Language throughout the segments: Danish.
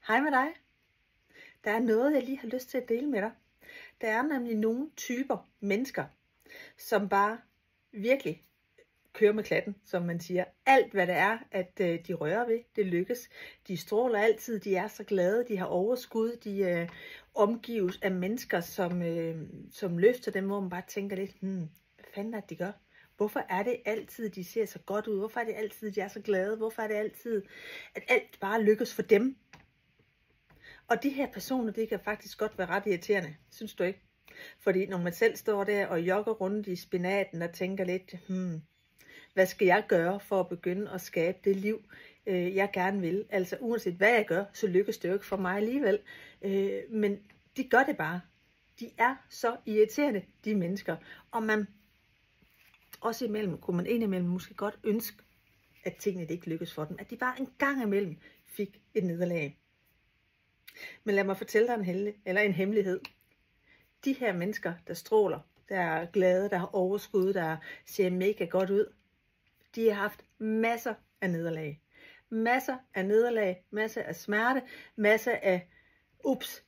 Hej med dig. Der er noget, jeg lige har lyst til at dele med dig. Der er nemlig nogle typer mennesker, som bare virkelig kører med klatten, som man siger. Alt hvad det er, at de rører ved, det lykkes. De stråler altid, de er så glade, de har overskud, de omgives af mennesker, som løfter dem, hvor man bare tænker lidt, hvad fanden er det, de gør? Hvorfor er det altid, de ser så godt ud? Hvorfor er det altid, de er så glade? Hvorfor er det altid, at alt bare lykkes for dem? Og de her personer, det kan faktisk godt være ret irriterende, synes du ikke? Fordi når man selv står der og jogger rundt i spinaten og tænker lidt, hvad skal jeg gøre for at begynde at skabe det liv, jeg gerne vil? Altså uanset hvad jeg gør, så lykkes det jo ikke for mig alligevel. Men de gør det bare. De er så irriterende, de mennesker. Og man også imellem, kunne man indimellem måske godt ønske, at tingene ikke lykkes for dem. At de bare en gang imellem fik et nederlag. Men lad mig fortælle dig en hemmelighed. De her mennesker, der stråler, der er glade, der har overskud, der ser mega godt ud, de har haft masser af nederlag. Masser af nederlag, masser af smerte, masser af,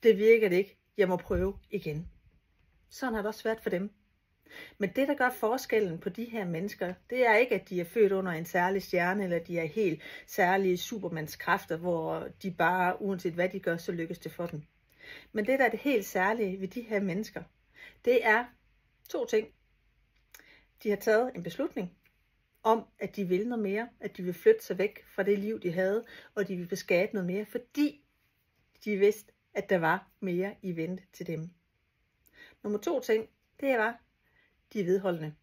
det virker det ikke, jeg må prøve igen. Sådan har det også været for dem. Men det, der gør forskellen på de her mennesker, det er ikke, at de er født under en særlig stjerne, eller de er helt særlige supermandskræfter, hvor de bare, uanset hvad de gør, så lykkes det for dem. Men det, der er det helt særlige ved de her mennesker, det er 2 ting. De har taget en beslutning om, at de vil noget mere, at de vil flytte sig væk fra det liv, de havde, og de vil skabe noget mere, fordi de vidste, at der var mere i vente til dem. Nummer 2 ting, det var, de er vedholdende.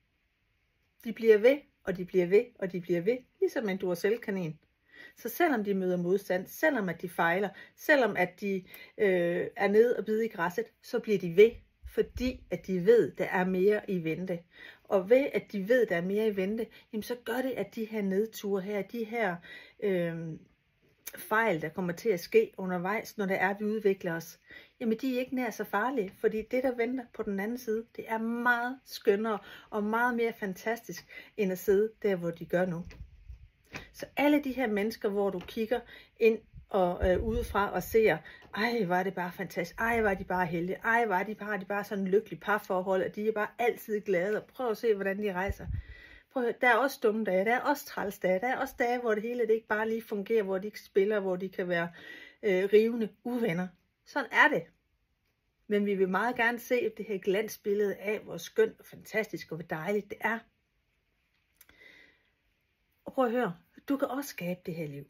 De bliver ved, og de bliver ved, og de bliver ved, ligesom en Duracell-kanin. Så selvom de møder modstand, selvom at de fejler, selvom at de er nede og bide i græsset, så bliver de ved, fordi at de ved, der er mere i vente. Og ved at de ved, der er mere i vente, jamen så gør det, at de her nedture her, de her fejl, der kommer til at ske undervejs, når det er, at vi udvikler os, jamen de er ikke nær så farlige, fordi det, der venter på den anden side, det er meget skønnere og meget mere fantastisk, end at sidde der, hvor de gør nu. Så alle de her mennesker, hvor du kigger ind og udefra og ser, ej, var det bare fantastisk, ej, var de bare heldige, ej, var de bare sådan en lykkelig parforhold, og de er bare altid glade, og prøv at se, hvordan de rejser. Prøv at høre, der er også dumme dage, der er også træls dage, der er også dage, hvor det hele det ikke bare lige fungerer, hvor de ikke spiller, hvor de kan være rivende uvenner. Sådan er det. Men vi vil meget gerne se det her glansbillede af, hvor skønt og fantastisk og hvor dejligt det er. Og prøv at høre, du kan også skabe det her liv.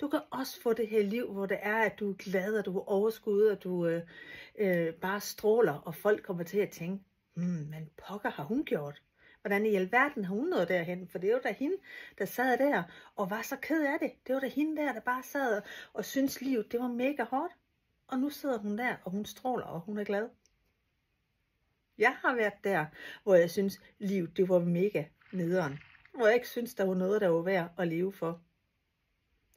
Du kan også få det her liv, hvor det er, at du er glad, og du har overskud, og du bare stråler, og folk kommer til at tænke, men pokker har hun gjort? Hvordan i alverden har hun nået derhen? For det er jo da hende, der sad der og var så ked af det. Det var da hende der bare sad og syntes livet, det var mega hårdt. Og nu sidder hun der, og hun stråler, og hun er glad. Jeg har været der, hvor jeg synes, livet det var mega nederen. Hvor jeg ikke synes, der var noget, der var værd at leve for.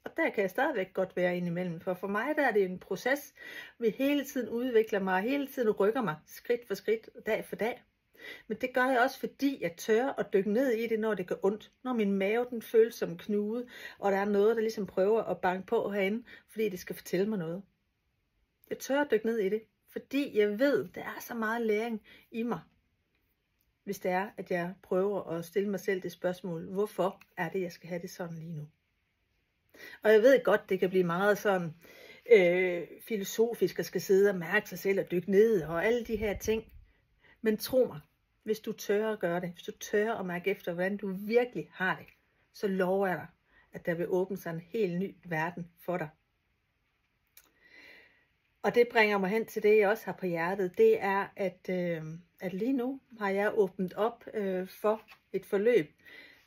Og der kan jeg stadigvæk godt være indimellem. For mig der er det en proces, vi hele tiden udvikler mig, og hele tiden rykker mig skridt for skridt, dag for dag. Men det gør jeg også, fordi jeg tør at dykke ned i det, når det gør ondt. Når min mave den føles som en knude, og der er noget, der ligesom prøver at banke på herinde, fordi det skal fortælle mig noget. Jeg tør at dykke ned i det, fordi jeg ved, der er så meget læring i mig. Hvis det er, at jeg prøver at stille mig selv det spørgsmål, hvorfor er det, jeg skal have det sådan lige nu? Og jeg ved godt, det kan blive meget sådan filosofisk, at skal sidde og mærke sig selv og dykke ned og alle de her ting. Men tro mig, hvis du tør at gøre det, hvis du tør at mærke efter, hvordan du virkelig har det, så lover jeg dig, at der vil åbne sig en helt ny verden for dig. Og det bringer mig hen til det, jeg også har på hjertet. Det er, at lige nu har jeg åbnet op for et forløb,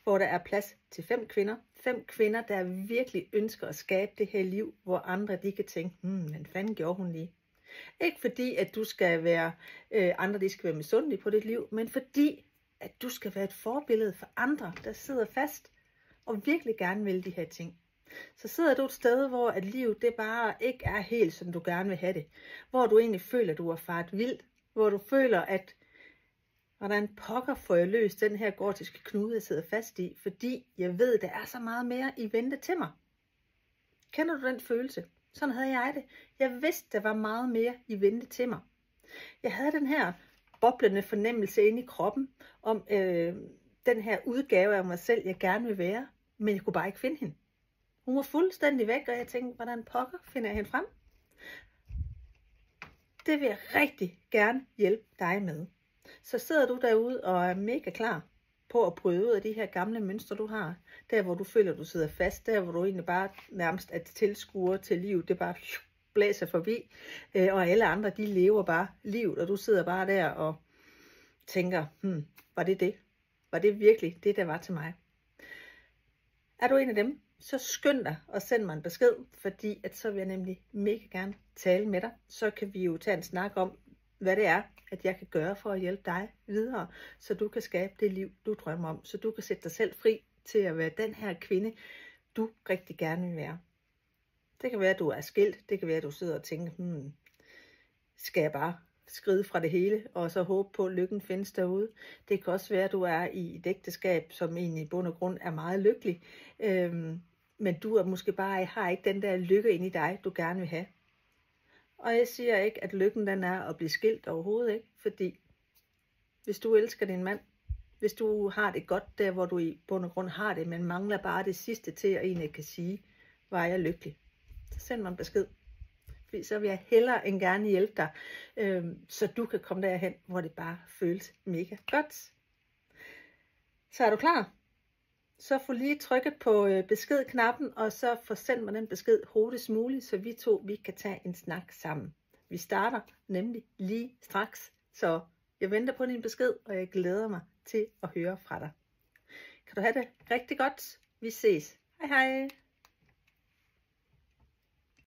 hvor der er plads til 5 kvinder. 5 kvinder, der virkelig ønsker at skabe det her liv, hvor andre de kan tænke, hvad fanden gjorde hun lige? Ikke fordi, at du skal være, andre de skal være misundelige på dit liv, men fordi, at du skal være et forbillede for andre, der sidder fast og virkelig gerne vil de her ting. Så sidder du et sted, hvor at livet det bare ikke er helt, som du gerne vil have det. Hvor du egentlig føler, at du er faret vildt. Hvor du føler, at hvordan pokker får jeg løst den her gordiske knude, jeg sidder fast i. Fordi jeg ved, der er så meget mere i vente til mig. Kender du den følelse? Sådan havde jeg det. Jeg vidste, der var meget mere i vente til mig. Jeg havde den her boblende fornemmelse inde i kroppen, om den her udgave af mig selv, jeg gerne vil være, men jeg kunne bare ikke finde hende. Hun var fuldstændig væk, og jeg tænkte, hvordan pokker finder jeg hende frem? Det vil jeg rigtig gerne hjælpe dig med. Så sidder du derude og er mega klar på at bryde ud af de her gamle mønstre, du har. Der, hvor du føler, du sidder fast. Der, hvor du egentlig bare nærmest er tilskuer til livet. Det bare blæser forbi. Og alle andre, de lever bare livet. Og du sidder bare der og tænker, var det det? Var det virkelig det, der var til mig? Er du en af dem, så skynd dig og send mig en besked, fordi at så vil jeg nemlig mega gerne tale med dig. Så kan vi jo tage en snak om, hvad det er, at jeg kan gøre for at hjælpe dig videre, så du kan skabe det liv, du drømmer om, så du kan sætte dig selv fri til at være den her kvinde, du rigtig gerne vil være. Det kan være, at du er skilt, det kan være, at du sidder og tænker, skal jeg bare skride fra det hele, og så håbe på, at lykken findes derude. Det kan også være, at du er i et ægteskab, som egentlig i bund og grund er meget lykkelig, men du er måske bare har ikke den der lykke inde i dig, du gerne vil have. Og jeg siger ikke, at lykken den er at blive skilt overhovedet ikke, fordi hvis du elsker din mand, hvis du har det godt der, hvor du i bund og grund har det, men mangler bare det sidste til at egentlig kan sige, var jeg lykkelig, så send mig en besked. Fordi så vil jeg hellere end gerne hjælpe dig, så du kan komme derhen, hvor det bare føles mega godt. Så er du klar? Så få lige trykket på beskedknappen, og så få sendt mig den besked hurtigst muligt, så vi kan tage en snak sammen. Vi starter nemlig lige straks, så jeg venter på din besked, og jeg glæder mig til at høre fra dig. Kan du have det rigtig godt? Vi ses. Hej hej!